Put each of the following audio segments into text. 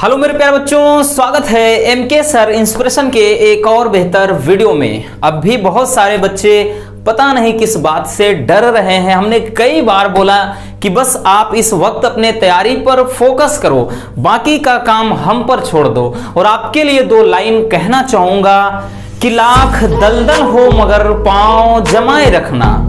Hello मेरे प्यारे बच्चों, स्वागत है एमके सर इंस्पिरेशन के एक और बेहतर वीडियो में। अब भी बहुत सारे बच्चे पता नहीं किस बात से डर रहे हैं। हमने कई बार बोला कि बस आप इस वक्त अपने तैयारी पर फोकस करो, बाकी का काम हम पर छोड़ दो। और आपके लिए दो लाइन कहना चाहूंगा कि लाख दलदल हो मगर पांव जमाए रखना,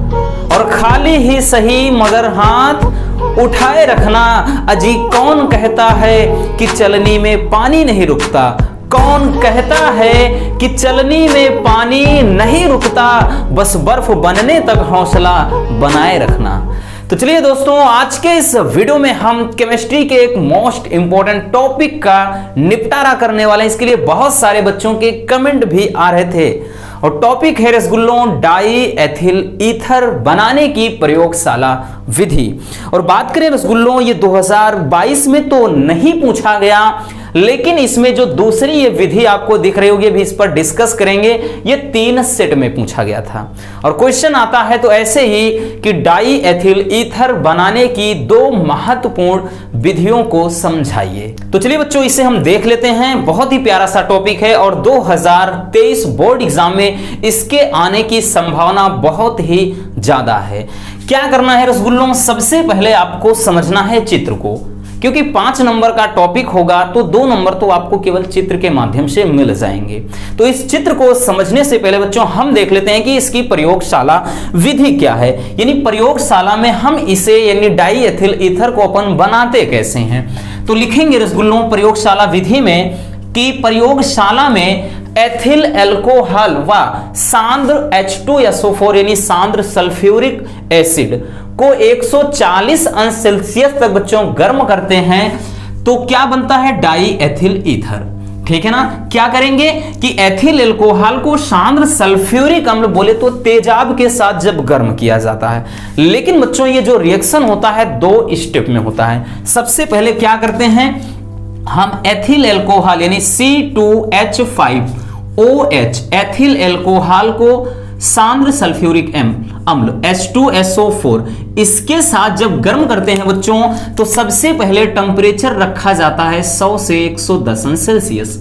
और खाली ही सही मगर हाथ उठाए रखना। अजी कौन कहता है कि चलनी में पानी नहीं रुकता, कौन कहता है कि चलनी में पानी नहीं रुकता, बस बर्फ बनने तक हौसला बनाए रखना। तो चलिए दोस्तों, आज के इस वीडियो में हम केमिस्ट्री के एक मोस्ट इंपॉर्टेंट टॉपिक का निपटारा करने वाले हैं। इसके लिए बहुत सारे बच्चों के कमेंट भी आ रहे थे और टॉपिक है रसगुल्लों डाई एथिल ईथर बनाने की प्रयोगशाला विधि। और बात करें रसगुल्लों, ये 2022 में तो नहीं पूछा गया, लेकिन इसमें जो दूसरी ये विधि आपको दिख रही होगी, अभी इस पर डिस्कस करेंगे। ये 3 सेट में पूछा गया था और क्वेश्चन आता है तो ऐसे ही कि डाई एथिल ईथर बनाने की 2 महत्वपूर्ण विधियों को समझाइए। तो चलिए बच्चों, इसे हम देख लेते हैं। बहुत ही प्यारा सा टॉपिक है और 2023 बोर्ड एग्जाम में इसके आने की संभावना बहुत ही ज्यादा है। क्या करना है रसगुल्लों, सबसे पहले आपको समझना है चित्र को, क्योंकि 5 नंबर का टॉपिक होगा तो 2 नंबर तो आपको केवल चित्र के माध्यम से मिल जाएंगे। तो इस चित्र को समझने से पहले बच्चों हम देख लेते हैं कि इसकी प्रयोगशाला विधि क्या है। यानी प्रयोगशाला में हम इसे यानी डाई एथिल ईथर को अपन बनाते कैसे हैं। तो लिखेंगे रसगुल्लों प्रयोगशाला विधि में कि प्रयोगशाला में एथिल एल्कोहल व सांद्र H2SO4 यानी सांद्र सल्फ्यूरिक एसिड को 140 अंश सेल्सियस तक बच्चों गर्म करते हैं तो क्या बनता है डाई एथिल ईथर। ठीक है ना। क्या करेंगे कि एथिल एल्कोहल को सांद्र सल्फ्यूरिक अम्ल बोले तो तेजाब के साथ जब गर्म किया जाता है, लेकिन बच्चों ये जो रिएक्शन होता है 2 स्टेप में होता है। सबसे पहले क्या करते हैं हम एथिल एल्कोहल यानी C2H5OH एथिल एल्कोहल को सांद्र सल्फ्यूरिक अम्ल H2SO4 इसके साथ जब गर्म करते हैं बच्चों तो सबसे पहले टेम्परेचर रखा जाता है 100 से 110 अंश सेल्सियस।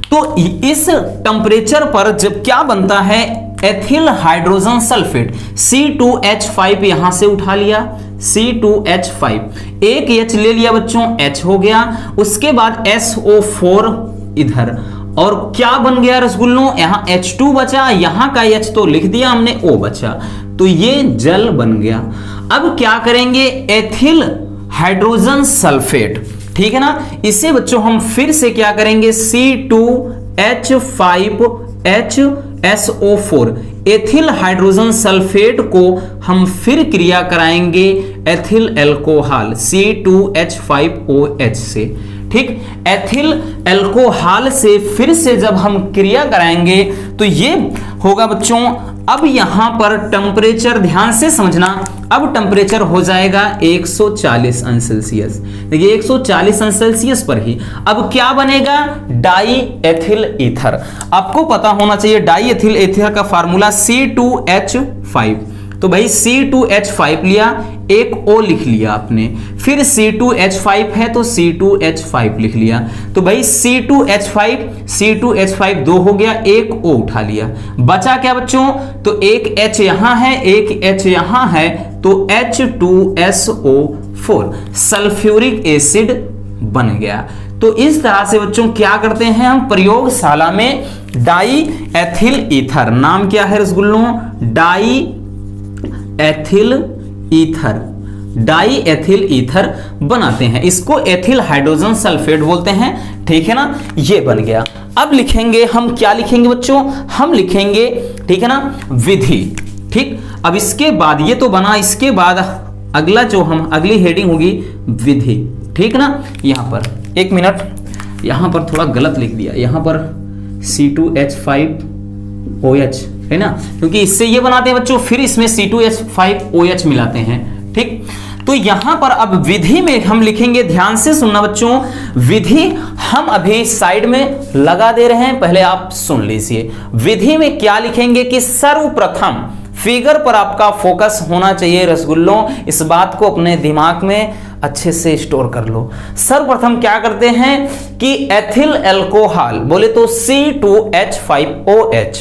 तो इस टेम्परेचर पर जब क्या बनता है एथिल हाइड्रोजन सल्फेट C2H5 यहां से उठा लिया C2H5, एक H ले लिया बच्चों, H हो गया। उसके बाद SO4 इधर, और क्या बन गया रसगुल्लों, यहां H2 बचा, यहां का H तो लिख दिया हमने, O बचा, तो ये जल बन गया। अब क्या करेंगे एथिल हाइड्रोजन सल्फेट, ठीक है ना, इसे बच्चों हम फिर से क्या करेंगे C2H5HSO4 एथिल हाइड्रोजन सल्फेट को हम फिर क्रिया कराएंगे एथिल एल्कोहल C2H5OH से। ठीक, एथिल एल्कोहल से फिर से जब हम क्रिया कराएंगे तो ये होगा बच्चों। अब यहां पर टेम्परेचर ध्यान से समझना, अब टेम्परेचर हो जाएगा 140 अंश सेल्सियस। देखिए 140 अंश सेल्सियस पर ही अब क्या बनेगा डाई एथिल ईथर। आपको पता होना चाहिए डाई एथिल ईथर का फार्मूला C2H5। तो भाई C2H5 लिया, एक O लिख लिया आपने, फिर C2H5 है तो C2H5 लिख लिया। तो भाई C2H5 2 हो गया, एक O उठा लिया, बचा क्या बच्चों, तो एक H यहां है, एक H यहां है, तो H2SO4 सल्फ्यूरिक एसिड बन गया। तो इस तरह से बच्चों क्या करते हैं हम प्रयोगशाला में डाई एथिल ईथर, नाम क्या है रसगुल्लों di ethyl ether, di ethyl ether बनाते हैं। इसको एथिल हाइड्रोजन सल्फेट बोलते हैं। ठीक है ना, ये बन गया। अब लिखेंगे हम, क्या लिखेंगे बच्चों, हम लिखेंगे ठीक है ना विधि। ठीक, अब इसके बाद ये तो बना, इसके बाद अगला जो हम अगली हेडिंग होगी विधि। ठीक ना, यहां पर 1 मिनट, यहां पर थोड़ा गलत लिख दिया, यहां पर C2H5OH है ना, क्योंकि इससे ये बनाते हैं बच्चों, फिर इसमें C2H5OH मिलाते हैं। ठीक, तो यहां पर अब विधि में हम लिखेंगे, ध्यान से सुनना बच्चों, विधि हम अभी साइड में लगा दे रहे हैं, पहले आप सुन लीजिए। विधि में क्या लिखेंगे कि सर्वप्रथम फिगर पर आपका फोकस होना चाहिए रसगुल्लों, इस बात को अपने दिमाग में अच्छे से स्टोर कर लो। सर्वप्रथम क्या करते हैं कि एथिल अल्कोहल बोले तो C2H5OH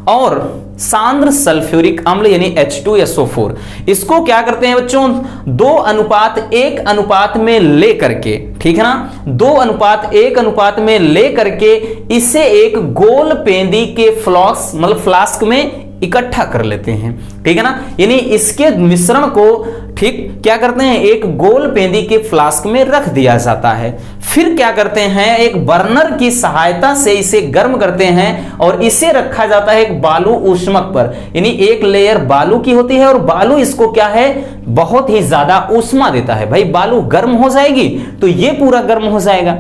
और सांद्र सल्फ्यूरिक अम्ल यानी H2SO4, इसको क्या करते हैं बच्चों 2:1 में ले करके, ठीक है ना, 2:1 में ले करके इसे एक गोल पेंदी के फ्लास्क में इकट्ठा कर लेते हैं, ठीक है ना। यानी इसके मिश्रण को ठीक क्या करते हैं एक गोल पेंदी के फ्लास्क में रख दिया जाता है। फिर क्या करते हैं एक बर्नर की सहायता से इसे गर्म करते हैं और इसे रखा जाता है एक बालू ऊष्मक पर, यानी एक लेयर बालू की होती है और बालू इसको क्या है बहुत ही ज्यादा ऊष्मा देता है। भाई बालू गर्म हो जाएगी तो ये पूरा गर्म हो जाएगा।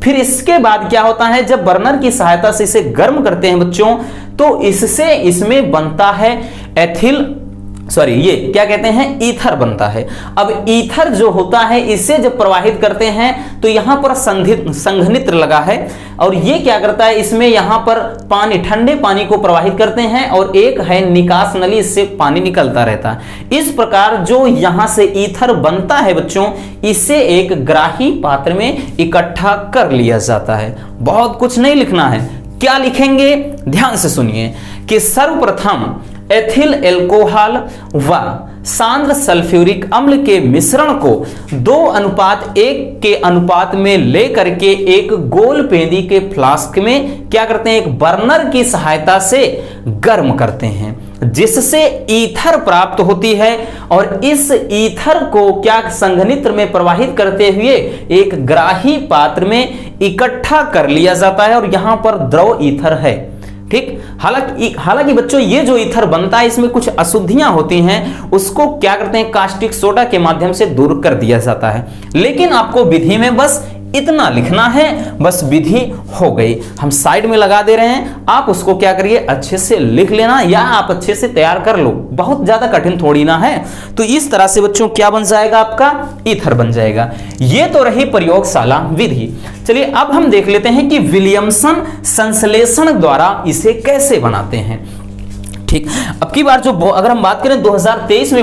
फिर इसके बाद क्या होता है जब बर्नर की सहायता से इसे गर्म करते हैं बच्चों तो इससे इसमें बनता है ये क्या कहते हैं ईथर बनता है। अब ईथर जो होता है इसे जब प्रवाहित करते हैं तो यहां पर संघनित्र लगा है और ये क्या करता है इसमें यहां पर पानी ठंडे पानी को प्रवाहित करते हैं और एक है निकास नली, इससे पानी निकलता रहता है। इस प्रकार जो यहां से ईथर बनता है बच्चों इसे एक ग्राही पात्र में इकट्ठा कर लिया जाता है। बहुत कुछ नहीं लिखना है, क्या लिखेंगे ध्यान से सुनिए कि सर्वप्रथम एथिल अल्कोहल व सांद्र सल्फ्यूरिक अम्ल के मिश्रण को 2:1 के अनुपात में लेकर के एक गोल पेंदी के फ्लास्क में क्या करते हैं एक बर्नर की सहायता से गर्म करते हैं जिससे ईथर प्राप्त होती है और इस ईथर को क्या संघनित्र में प्रवाहित करते हुए एक ग्राही पात्र में इकट्ठा कर लिया जाता है और यहां पर द्रव ईथर है, ठीक। हालांकि बच्चों ये जो ईथर बनता है इसमें कुछ अशुद्धियां होती हैं, उसको क्या करते हैं कास्टिक सोडा के माध्यम से दूर कर दिया जाता है। लेकिन आपको विधि में बस इतना लिखना है, बस विधि हो गई। हम साइड में लगा दे रहे हैं, आप उसको क्या करिए अच्छे से लिख लेना या आप अच्छे से तैयार कर लो, बहुत ज्यादा कठिन थोड़ी ना है। तो इस तरह से बच्चों क्या बन जाएगा आपका ईथर बन जाएगा। ये तो रही प्रयोगशाला विधि। चलिए अब हम देख लेते हैं कि विलियमसन संश्लेषण द्वारा इसे कैसे बनाते हैं, ठीक। अब की बार जो अगर हम बात करें 22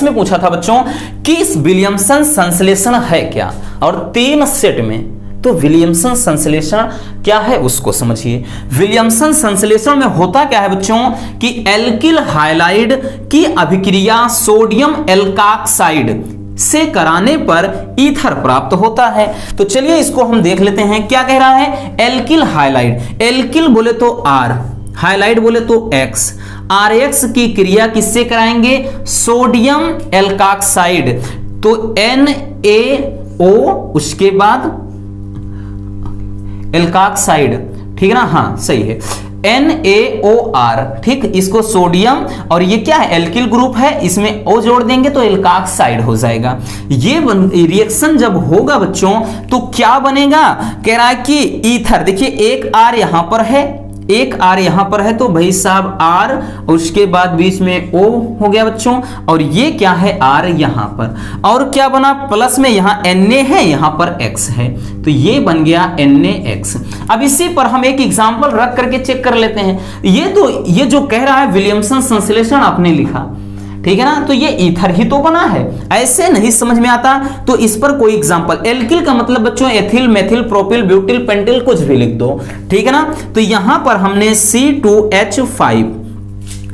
में पूछा था बच्चों कि इस विलियमसन संश्लेषण है क्या, और 3 सेट में। तो विलियमसन संश्लेषण क्या है उसको समझिए। विलियमसन संश्लेषण में होता क्या है बच्चों कि एल्किल हाइलाइड की अभिक्रिया सोडियम एल्काक्साइड से कराने पर ईथर प्राप्त होता है। तो चलिए इसको हम देख लेते हैं क्या कह रहा है। एल्किल हाइलाइड, एल्किल बोले तो R, हाइलाइड बोले तो X, RX की क्रिया किससे कराएंगे सोडियम एल्काक्साइड, तो NaO उसके बाद एल्काक्साइड, ठीक है ना, हाँ सही है NaOR, ठीक। इसको सोडियम और ये क्या है एल्किल ग्रुप है, इसमें O जोड़ देंगे तो एल्काक्साइड हो जाएगा। ये रिएक्शन जब होगा बच्चों तो क्या बनेगा, कह रहा है कि ईथर, देखिए एक R यहां पर है, एक R यहां पर है, तो भाई साहब R और उसके बाद बीच में O हो गया बच्चों, और ये क्या है R यहां पर, और क्या बना प्लस में यहां Na है यहां पर X है, तो ये बन गया NaX। अब इसी पर हम एक एग्जांपल रख करके चेक कर लेते हैं। ये जो कह रहा है विलियमसन संश्लेषण आपने लिखा, ठीक है ना, तो ये ईथर ही तो बना है, ऐसे नहीं समझ में आता तो इस पर कोई एग्जांपल। एल्किल का मतलब बच्चों ethyl, methyl, propyl, butyl, pentyl कुछ भी लिख दो, ठीक है ना। तो यहां पर हमने C2H5,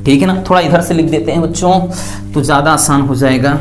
ठीक है ना, थोड़ा इधर से लिख देते हैं बच्चों तो ज्यादा आसान हो जाएगा।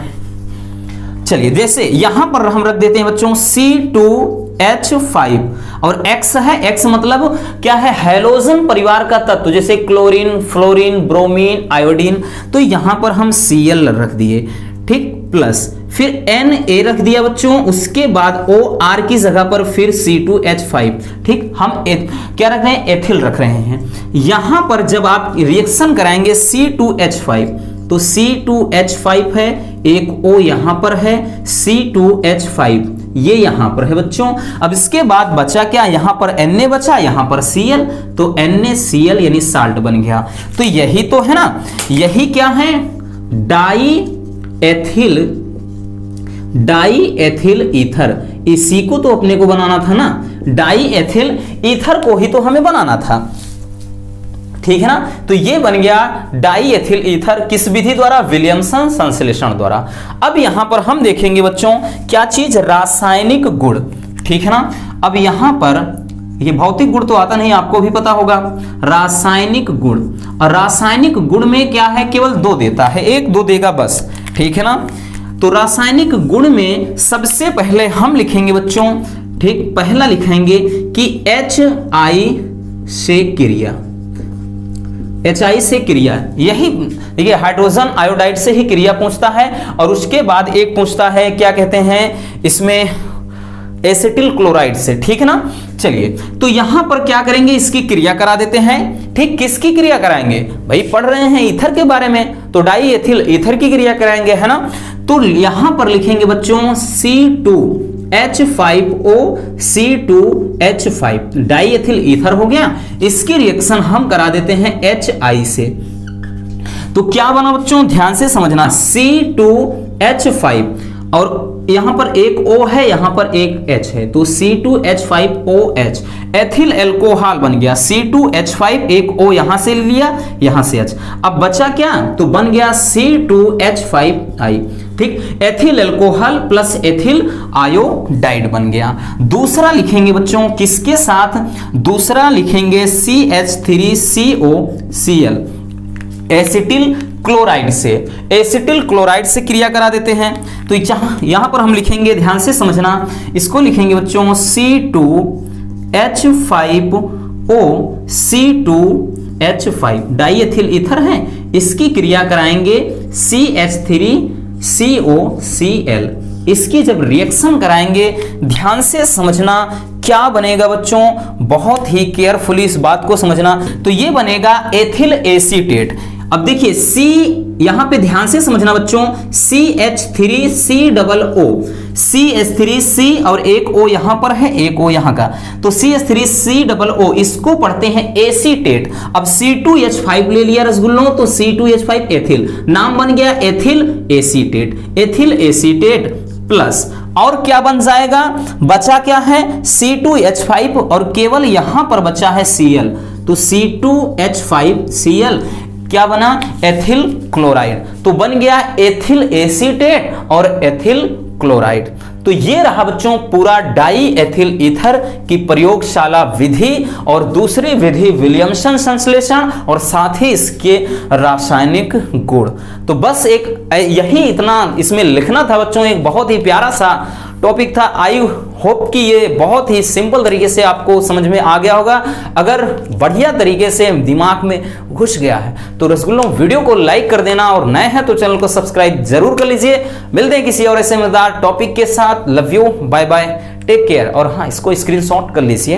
चलिए जैसे यहां पर हम रख देते हैं बच्चों C2H5 और X है, X मतलब क्या है हैलोजन परिवार का तत्व, जैसे क्लोरीन, फ्लोरीन, ब्रोमीन, आयोडीन, तो यहां पर हम Cl रख दिए, ठीक, प्लस फिर Na रख दिया बच्चों, उसके बाद OR की जगह पर फिर C2H5, ठीक। हम क्या रख रहे हैं एथिल रख रहे हैं। यहां पर जब आप रिएक्शन कराएंगे C2H5 तो C2H5 है, एक O यहां पर है, C2H5 ये यहां पर है बच्चों। अब इसके बाद बचा क्या, यहां पर Na बचा, यहां पर Cl, तो NaCl यानी साल्ट बन गया। तो यही तो है ना, यही क्या है डाई एथिल ईथर, इसी को तो अपने को बनाना था ना, डाई एथिल ईथर को ही तो हमें बनाना था। ठीक है ना। तो ये बन गया डाई एथिल ईथर, किस विधि द्वारा? विलियमसन संश्लेषण द्वारा। अब यहां पर हम देखेंगे बच्चों क्या चीज? रासायनिक गुण, ठीक है ना। अब यहां पर ये भौतिक गुण तो आता नहीं, आपको भी पता होगा। रासायनिक गुण, और रासायनिक गुण में क्या है? केवल 2 देता है, 1 2 देगा बस, ठीक है ना। तो रासायनिक गुण में सबसे पहले हम लिखेंगे बच्चों, ठीक, पहला लिखेंगे कि HI से क्रिया, HI से क्रिया, यही देखिए हाइड्रोजन आयोडाइड से ही क्रिया पूछता है। और उसके बाद एक पूछता है, क्या कहते हैं इसमें, एसिटिल क्लोराइड से, ठीक है ना। चलिए तो यहां पर क्या करेंगे, इसकी क्रिया करा देते हैं, ठीक। किसकी क्रिया कराएंगे भाई? पढ़ रहे हैं ईथर के बारे में, तो डाई एथिल ईथर की क्रिया कराएंगे, है ना। तो यहां पर लिखेंगे बच्चों C2H5O C2H5 die ethyl ether हो गया। इसकी रिएक्शन हम करा देते हैं HI से। तो क्या बना बच्चों? ध्यान से समझना, C2H5 और यहां पर एक O है, यहां पर एक H है, तो C2H5OH एथिल एल्कोहल बन गया। C2H5 एक O यहां से लिया, यहां से H, अब बचा क्या? तो बन गया C2H5I, ठीक। Ethyl alcohol plus ethyl iodide बन गया। दूसरा लिखेंगे बच्चों किसके साथ? दूसरा लिखेंगे CH3COCl एसिटिल क्लोराइड से, एसिटिल क्लोराइड से क्रिया करा देते हैं। तो यहां पर हम लिखेंगे, ध्यान से समझना, इसको लिखेंगे बच्चों C2H5O C2H5 die ethyl ether है, इसकी क्रिया कराएंगे CH3COCl। इसकी जब रिएक्शन कराएंगे, ध्यान से समझना क्या बनेगा बच्चों, बहुत ही केयरफुली इस बात को समझना। तो ये बनेगा एथिल एसीटेट। अब देखिए C, यहां पे ध्यान से समझना बच्चों, CH3COO CH3C और एक O यहां पर है, एक O यहां का, तो CH3COO इसको पढ़ते हैं एसीटेट। अब C2H5 ले लिया रसगुल्लों, तो C2H5 एथिल, नाम बन गया ethyl acetate, ethyl acetate plus, और क्या बन जाएगा? बचा क्या है? C2H5 और केवल यहां पर बचा है Cl, तो C2H5Cl क्या बना? Ethyl chloride. तो बन गया एथिल एसीटेट और एथिल क्लोराइड। तो ये रहा बच्चों पूरा डाई एथिल ईथर की प्रयोगशाला विधि, और दूसरी विधि विलियमसन संश्लेषण, और साथ ही इसके रासायनिक गुण। तो बस एक यही इतना इसमें लिखना था बच्चों, एक बहुत ही प्यारा सा टॉपिक था। आई होप कि ये बहुत ही सिंपल तरीके से आपको समझ में आ गया होगा। अगर बढ़िया तरीके से दिमाग में घुस गया है तो रसगुल्लों वीडियो को लाइक कर देना, और नए हैं तो चैनल को सब्सक्राइब जरूर कर लीजिए। मिलते हैं किसी और ऐसे मजेदार टॉपिक के साथ। Love you, bye bye, take care. और हाँ, इसको स्क्रीनशॉट कर लीजिए।